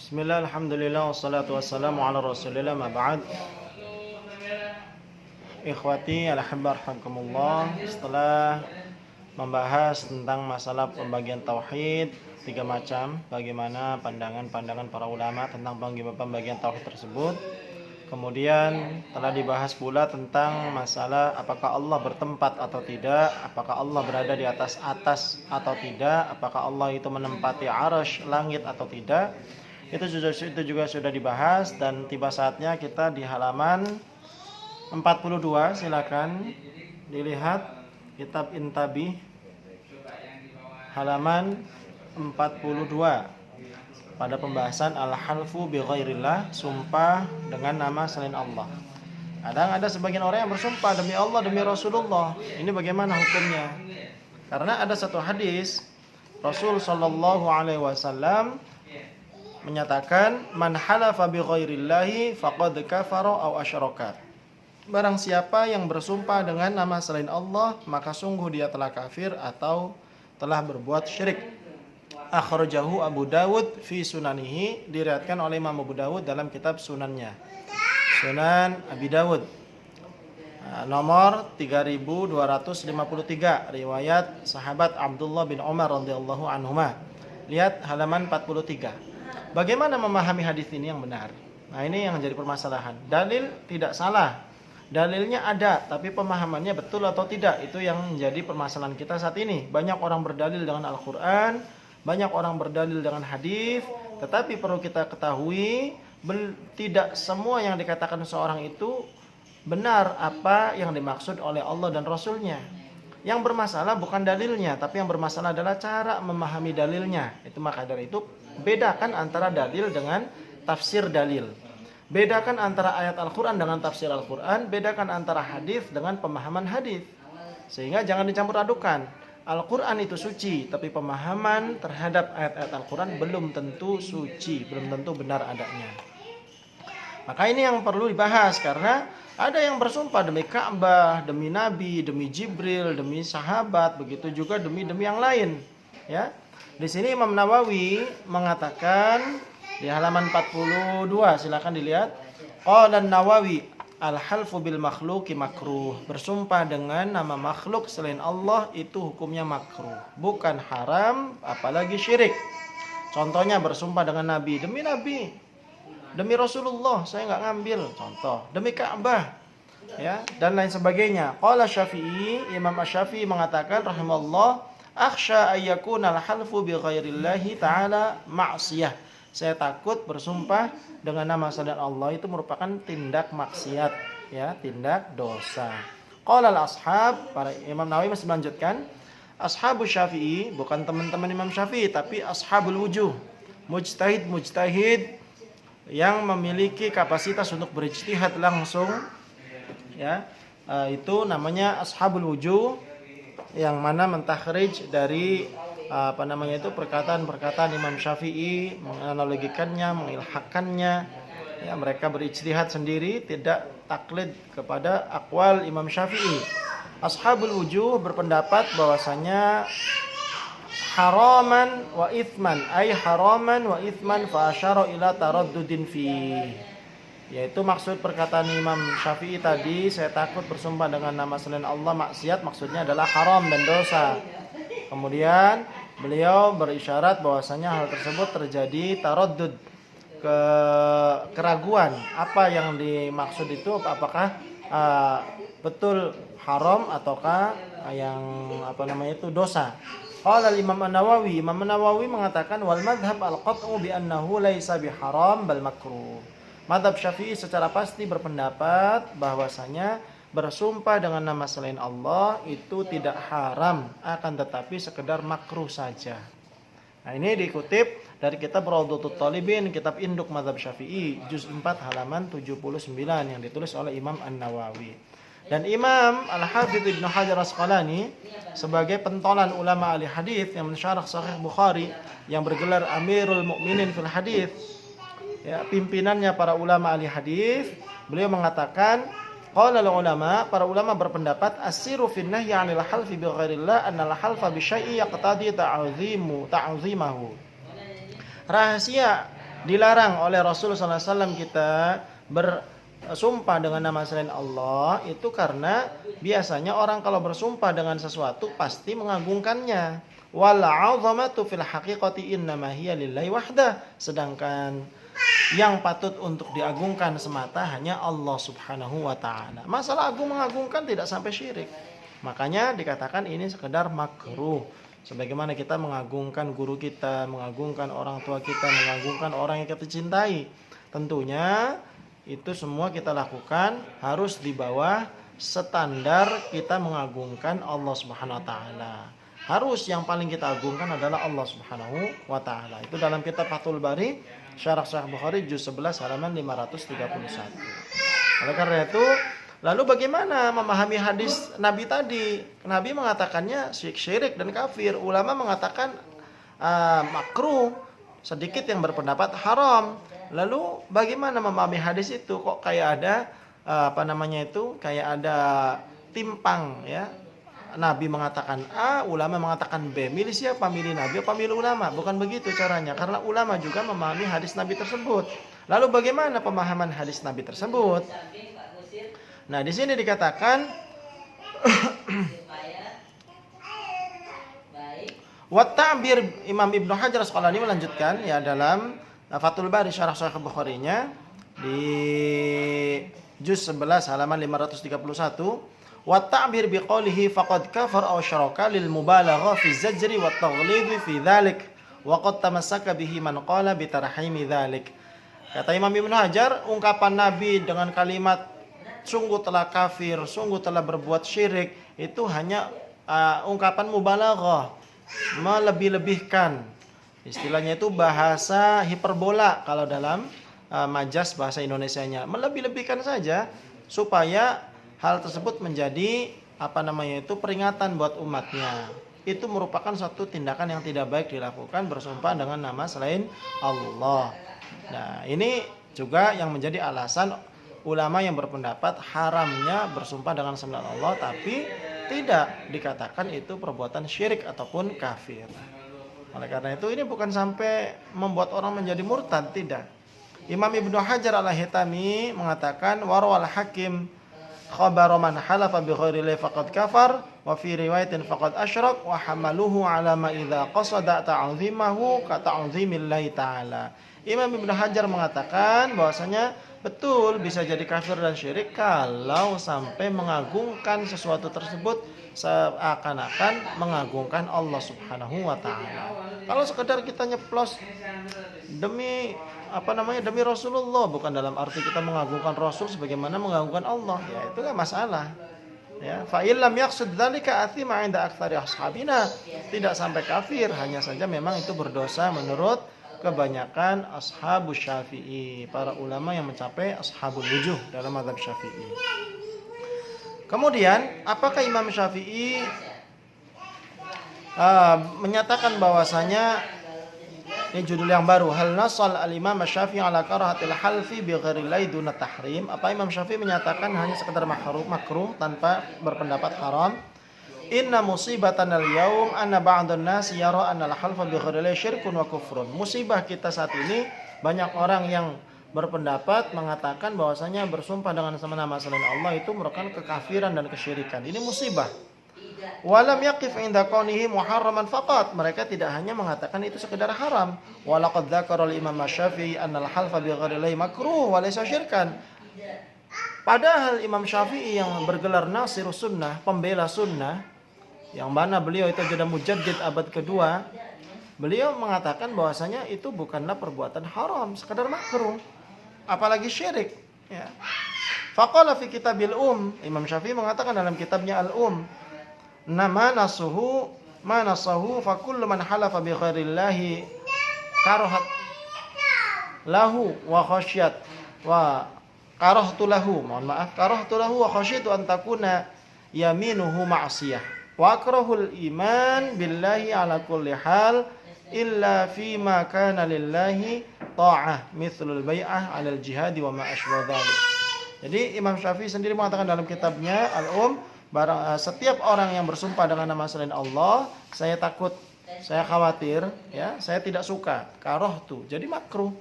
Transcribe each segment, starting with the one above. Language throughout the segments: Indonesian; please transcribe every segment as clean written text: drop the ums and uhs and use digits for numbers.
Bismillah, alhamdulillah, wassalatu wassalamu ala rasulillah, ma ba'd. Ikhwati, alhamdulillah, setelah membahas tentang masalah pembagian tauhid 3 macam, bagaimana pandangan-pandangan para ulama tentang pembagian tauhid tersebut. Kemudian telah dibahas pula tentang masalah apakah Allah bertempat atau tidak, apakah Allah berada di atas atau tidak, apakah Allah itu menempati arasy langit atau tidak. Itu juga sudah dibahas dan tiba saatnya kita di halaman 42. Silakan dilihat kitab Intabih halaman 42 pada pembahasan al-halfu bi ghairillah, sumpah dengan nama selain Allah. Kadang ada sebagian orang yang bersumpah demi Allah, demi Rasulullah. Ini bagaimana hukumnya? Karena ada satu hadis Rasul sallallahu alaihi wasallam menyatakan, man halafa bi ghairillahi faqad kafara aw asyraka. Barang siapa yang bersumpah dengan nama selain Allah, maka sungguh dia telah kafir atau telah berbuat syirik. Akhrajahu Abu Dawud fi sunanihi, diriwayatkan oleh Imam Abu Dawud dalam kitab sunannya. Sunan Abi Dawud nomor 3253, riwayat sahabat Abdullah bin Umar radhiyallahu anhuma. Lihat halaman 43. Bagaimana memahami hadis ini yang benar? Nah, ini yang menjadi permasalahan. Dalil tidak salah. Dalilnya ada, tapi pemahamannya betul atau tidak, itu yang menjadi permasalahan kita saat ini. Banyak orang berdalil dengan Al-Qur'an, banyak orang berdalil dengan hadis, tetapi perlu kita ketahui tidak semua yang dikatakan seorang itu benar apa yang dimaksud oleh Allah dan Rasulnya. Yang bermasalah bukan dalilnya, tapi yang bermasalah adalah cara memahami dalilnya. Itu maka dari itu bedakan antara dalil dengan tafsir dalil. Bedakan antara ayat Al-Quran dengan tafsir Al-Quran. Bedakan antara hadis dengan pemahaman hadis. Sehingga jangan dicampur adukan. Al-Quran itu suci, tapi pemahaman terhadap ayat-ayat Al-Quran belum tentu suci, belum tentu benar adanya. Maka ini yang perlu dibahas, karena ada yang bersumpah demi Ka'bah, demi Nabi, demi Jibril, demi sahabat, begitu juga demi yang lain. Ya, di sini Imam Nawawi mengatakan di halaman 42, silakan dilihat. Qala Nawawi, al-halfu bil makhluqi makruh. Bersumpah dengan nama makhluk selain Allah itu hukumnya makruh, bukan haram, apalagi syirik. Contohnya bersumpah dengan Nabi, demi Nabi, demi Rasulullah saya enggak ngambil, contoh, demi Ka'bah, ya, dan lain sebagainya. Qala Syafi'i, Imam Asy-Syafi'i mengatakan rahimallah, akhsha ayyakuna al-halfu bi ghairillahi ta'ala ma'siyah. Saya takut bersumpah dengan nama selain Allah itu merupakan tindak maksiat, ya, tindak dosa. Qala al-ashab, para Imam Nawawi masih melanjutkan, ashabu Syafi'i, bukan teman-teman Imam Syafi'i, tapi ashabul wujuh, mujtahid yang memiliki kapasitas untuk berijtihad langsung, ya, itu namanya ashabul wujuh, yang mana mentakhrij dari perkataan-perkataan Imam Syafi'i, menganalogikannya, mengilhakannya, ya, mereka berijtihad sendiri, tidak taklid kepada aqwal Imam Syafi'i. Ashabul wujuh berpendapat bahwasanya haraman wa ithman, ay haraman wa ithman fa asyara ila taraddudin fi. Yaitu maksud perkataan Imam Syafi'i tadi, saya takut bersumpah dengan nama selain Allah maksiat, maksudnya adalah haram dan dosa. Kemudian beliau berisyarat bahwasanya hal tersebut terjadi taraddud, keraguan. Apa yang dimaksud itu, apakah betul haram ataukah yang itu dosa. Qala Imam An-Nawawi, Imam An-Nawawi mengatakan wal madhhab al-qat'u bi annahu laisa biharam bal makruh. Mazhab Syafi'i secara pasti berpendapat bahwasanya bersumpah dengan nama selain Allah itu tidak haram, akan tetapi sekedar makruh saja. Nah, ini dikutip dari kitab Raudhatul Talibin, kitab induk mazhab Syafi'i, juz 4 halaman 79 yang ditulis oleh Imam An-Nawawi. Dan Imam Al-Hafidz Ibnu Hajar Asqalani sebagai pentolan ulama ahli hadis yang mensyarah Sahih Bukhari, yang bergelar Amirul Mukminin fil Hadis, ya, pimpinannya para ulama ahli hadis, beliau mengatakan qala ulama, para ulama berpendapat as-siru fin nahyi 'anil halfi bi ghairillah anna al-halfa bi syai'in yaqtadi ta'zimahu. Rahasia dilarang oleh Rasulullah SAW kita bersumpah dengan nama selain Allah itu karena biasanya orang kalau bersumpah dengan sesuatu pasti mengagungkannya. Wal 'azamatu fil haqiqati innama hiya lillahi wahdah. Sedangkan yang patut untuk diagungkan semata hanya Allah Subhanahu wa taala. Masalah agung mengagungkan tidak sampai syirik. Makanya dikatakan ini sekedar makruh. Sebagaimana kita mengagungkan guru kita, mengagungkan orang tua kita, mengagungkan orang yang kita cintai. Tentunya itu semua kita lakukan harus di bawah standar kita mengagungkan Allah Subhanahu wa taala. Harus yang paling kita agungkan adalah Allah Subhanahu wa taala. Itu dalam kitab Fathul Bari, Syarah Sahih Bukhari juz 11 halaman 531. Oleh karena itu, lalu bagaimana memahami hadis Nabi tadi? Nabi mengatakannya syirik dan kafir. Ulama mengatakan makruh. Sedikit yang berpendapat haram. Lalu bagaimana memahami hadis itu? Kok kayak ada kayak ada timpang ya. Nabi mengatakan A, ulama mengatakan B. Milih siapa? Milih Nabi apa milih ulama? Bukan begitu caranya. Karena ulama juga memahami hadis Nabi tersebut. Lalu bagaimana pemahaman hadis Nabi tersebut? Nah, di sini dikatakan wa ta'bir, Imam Ibnu Hajar Asqalani melanjutkan ya dalam Fathul Bari Syarah Sahih Bukhari-nya di juz 11 halaman 531. Wa ta'bir biqaulihi faqad kafar aw syaraka lil mubalagha fi zajri wa taghlidhi fi dzalik wa qad tamassaka bihi man qala bi tarhimi dzalik. Kata Imam Ibnu Hajar, ungkapan Nabi dengan kalimat sungguh telah kafir, sungguh telah berbuat syirik itu hanya ungkapan mubalaghah, melebih-lebihkan. Istilahnya itu bahasa hiperbola kalau dalam majas bahasa Indonesianya, melebih-lebihkan saja supaya hal tersebut menjadi peringatan buat umatnya. Itu merupakan suatu tindakan yang tidak baik dilakukan, bersumpah dengan nama selain Allah. Nah, ini juga yang menjadi alasan ulama yang berpendapat haramnya bersumpah dengan selain Allah, tapi tidak dikatakan itu perbuatan syirik ataupun kafir. Oleh karena itu ini bukan sampai membuat orang menjadi murtad, tidak. Imam Ibnu Hajar Al-Haytami mengatakan warwal hakim khabar man halafa bi ghairi llahi faqad kafar wa fi riwayatin faqad asyrak wa hamaluhu ala ma idza qasada ta'zimahu ka ta'zimillahi ta'ala. Imam Ibnu Hajar mengatakan bahwasanya betul bisa jadi kafir dan syirik kalau sampai mengagungkan sesuatu tersebut seakan-akan mengagungkan Allah Subhanahu wa taala. Kalau sekedar kita nyeplos demi demi Rasulullah, bukan dalam arti kita mengagungkan Rasul sebagaimana mengagungkan Allah, ya itu enggak masalah. Ya, fa illam yaqsud dzalika athima 'inda aktsari ashabina. Tidak sampai kafir, hanya saja memang itu berdosa menurut kebanyakan ashabus Syafi'i, para ulama yang mencapai ashabul wujuh dalam mazhab Syafi'i. Kemudian, apakah Imam Syafi'i menyatakan bahwasanya ini judul yang baru, hal nasal al-Imam Syafi'i ala karahatil halfi bi ghairi llahi duna tahrim. Apa Imam Syafi'i menyatakan hanya sekedar makruh tanpa berpendapat haram? Inna musibatan al-yaum anna ba'dun nas yara anna al-halfa bi ghairi llahi syirkun wa kufrun. Musibah kita saat ini banyak orang yang berpendapat mengatakan bahwasanya bersumpah dengan nama selain Allah itu merupakan kekafiran dan kesyirikan. Ini musibah. Walam yaqif inda kaunihi muharraman faqat. Mereka tidak hanya mengatakan itu sekedar haram. Walaqad dzakara al-Imam Syafi'i anna al-halfa bi ghairi llahi makruh wa laysa syirkan. Padahal Imam Syafi'i yang bergelar Nasirus Sunnah, pembela sunnah, yang mana beliau itu jadi mujaddid abad kedua, beliau mengatakan bahwasanya itu bukanlah perbuatan haram, sekedar makruh, apalagi syirik. Ya. Faqala fi kitabil Imam Syafi'i mengatakan dalam kitabnya Al-Um, nama nasuhu ma nasahu fa kullu man halafa bi ghairillahi karahat lahu wa khasyat wa karahtu lahu wa khasyitu an takuna yaminuhu ma'siyah wa akrahul iman billahi ala kulli hal illa fi ma kana lillahi ta'ah mithlul bai'ah 'alal jihadi wa ma asybah dzalik. Jadi Imam Syafi'i sendiri mengatakan dalam kitabnya Al-Um, setiap orang yang bersumpah dengan nama selain Allah, saya takut, saya khawatir, ya, saya tidak suka, karahtu, jadi makruh.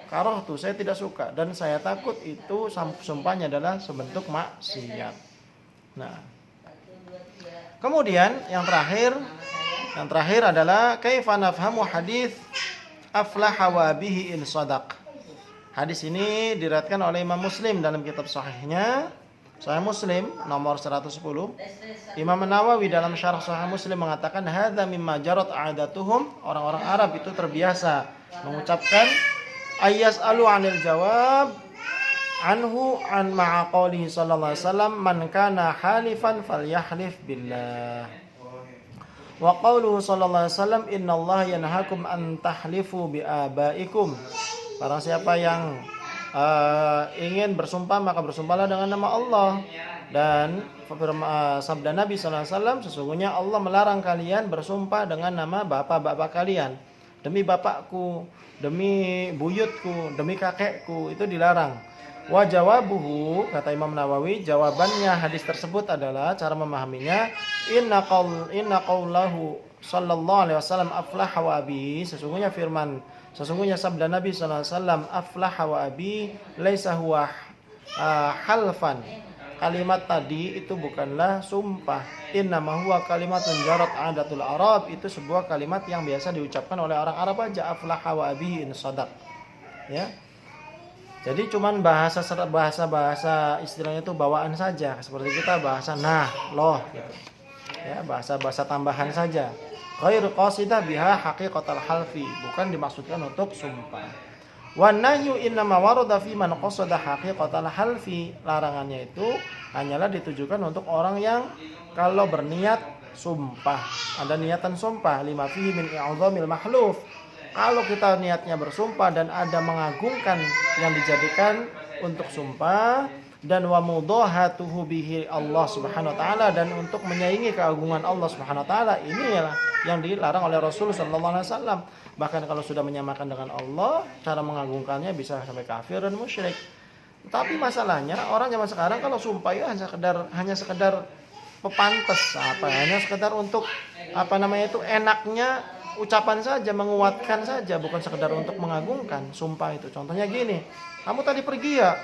karohtu, saya tidak suka dan saya takut itu sumpahnya adalah sebentuk maksiat. Nah, kemudian yang terakhir adalah kaifa nafhamu hadis aflaha wa bihi in shadaq. Hadis ini diriwayatkan oleh Imam Muslim dalam kitab sahihnya, Sahih Muslim nomor 110. Imam Nawawi dalam syarah Sahih Muslim mengatakan hadza mimma jarat a'adatuhum, orang-orang Arab itu terbiasa mengucapkan ayyas'alu 'anil jawab anhu an ma'a qoulihi sallallahu alaihi wasallam man kana halifan falyahlif billah. Wa qauluhu sallallahu alaihi wasallam innallaha yanhaakum an tahlifu bi abaikum. Barang siapa yang ingin bersumpah maka bersumpahlah dengan nama Allah. Dan sabda Nabi sallallahu alaihi wasallam, sesungguhnya Allah melarang kalian bersumpah dengan nama bapak-bapak kalian. Demi bapakku, demi buyutku, demi kakekku, itu dilarang. Wa jawabuhu, kata Imam Nawawi, jawabannya hadis tersebut adalah cara memahaminya inna qaulahu sallallahu alaihi wasallam aflaha wa abi, sesungguhnya sabda Nabi sallallahu alaihi wasallam aflaha wa abi laisa huwa halfan. Kalimat tadi itu bukanlah sumpah. Innama huwa kalimatun jarat adatul Arab, itu sebuah kalimat yang biasa diucapkan oleh orang Arab aja, aflaha wa abi in shadaq. Ya. Jadi cuman bahasa istilahnya itu bawaan saja, seperti kita bahasa nah, loh gitu. Ya, bahasa tambahan saja. Ghairu qasidah biha haqiqatal halfi, bukan dimaksudkan untuk sumpah. Wan nahyu innama warada fi man qasada haqiqatal halfi, larangannya itu hanyalah ditujukan untuk orang yang kalau berniat sumpah, ada niatan sumpah, lima fihi min i'zamil mahluf. Kalau kita niatnya bersumpah dan ada mengagungkan yang dijadikan untuk sumpah, dan wa mudahatuhu bihi Allah Subhanahu wa taala, dan untuk menyaingi keagungan Allah Subhanahu wa taala, inilah yang dilarang oleh Rasul sallallahu alaihi wasallam. Bahkan kalau sudah menyamakan dengan Allah, cara mengagungkannya bisa sampai kafir dan musyrik. Tapi masalahnya orang zaman sekarang kalau sumpah ya hanya sekedar pepantes hanya sekedar untuk enaknya ucapan saja, menguatkan saja, bukan sekedar untuk mengagungkan. Sumpah itu contohnya gini, kamu tadi pergi ya,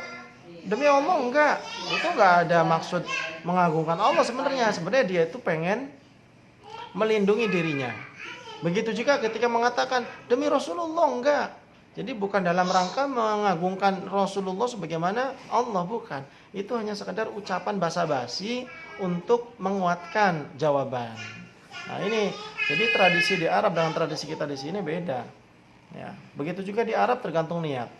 demi Allah enggak, itu enggak ada maksud mengagungkan Allah. Sebenarnya dia itu pengen melindungi dirinya. Begitu juga ketika mengatakan demi Rasulullah, enggak, jadi bukan dalam rangka mengagungkan Rasulullah sebagaimana Allah, bukan. Itu hanya sekedar ucapan basa-basi untuk menguatkan jawaban. Nah ini, jadi tradisi di Arab dengan tradisi kita di sini beda. Ya, begitu juga di Arab tergantung niat.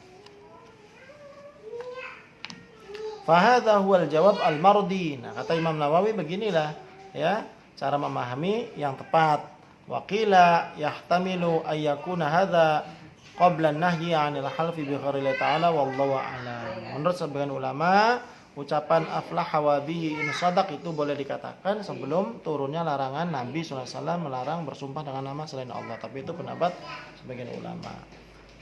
Fahadha huwal jawab al-mardi. Nah, kata Imam Nawawi beginilah ya cara memahami yang tepat. Wa qila yahtamilu ayyakuna hadza qabla an-nahyi 'anil halfi bi ghairi ta'ala wallahu a'lam. Menurut sebagian ulama, ucapan aflaha wa bihi in shadaq itu boleh dikatakan sebelum turunnya larangan Nabi sallallahu alaihi wasallam melarang bersumpah dengan nama selain Allah. Tapi itu pendapat sebagian ulama.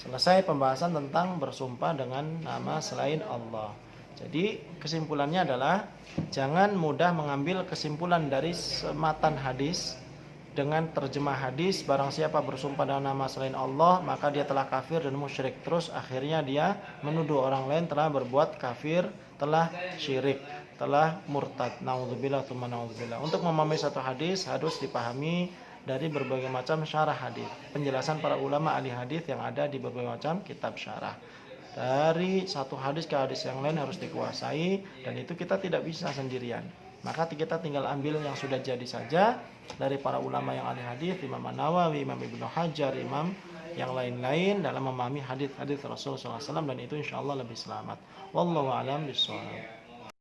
Selesai pembahasan tentang bersumpah dengan nama selain Allah. Jadi kesimpulannya adalah jangan mudah mengambil kesimpulan dari sematan hadis dengan terjemah hadis, barang siapa bersumpah dengan nama selain Allah maka dia telah kafir dan musyrik. Terus akhirnya dia menuduh orang lain telah berbuat kafir, telah syirik, telah murtad. Naudzubillah tsumma naudzubillah. Untuk memahami satu hadis harus dipahami dari berbagai macam syarah hadis, penjelasan para ulama ahli hadis yang ada di berbagai macam kitab syarah. Dari satu hadis ke hadis yang lain harus dikuasai, dan itu kita tidak bisa sendirian. Maka kita tinggal ambil yang sudah jadi saja dari para ulama yang ahli hadis, Imam Nawawi, Imam Ibnu Hajar, imam yang lain-lain dalam memahami hadis-hadis Rasulullah SAW, dan itu insyaallah lebih selamat. Wallahu a'lam bishawab.